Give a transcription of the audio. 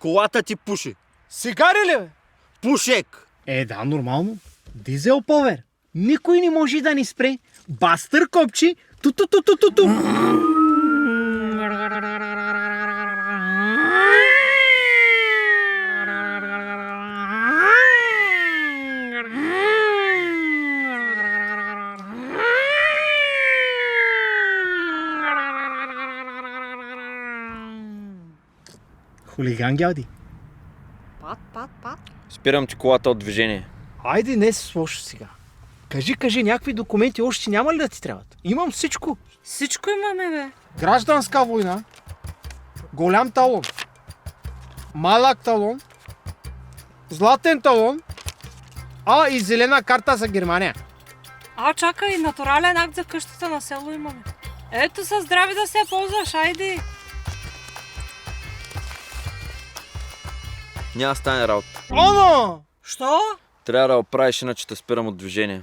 Колата ти пуши. Сигари ли, бе? Пушек. Да, нормално. Дизел повер. Никой не може да ни спре. Бастър копчи. Ту-ту-ту-ту-ту-ту. Хулиган, Гяди. Пат. Спирам ти колата от движение. Айде, не се слоша сега. Кажи, някакви документи още няма ли да ти трябват? Имам всичко. Всичко имаме, бе. Гражданска война, голям талон, малък талон, златен талон, и зелена карта за Германия. Чакай, натурален акт за къщата на село имаме. Ето са здрави да се ползваш, айде. Няма стане работа. Оно! Що? Трябва да оправиш, иначе те спирам от движение.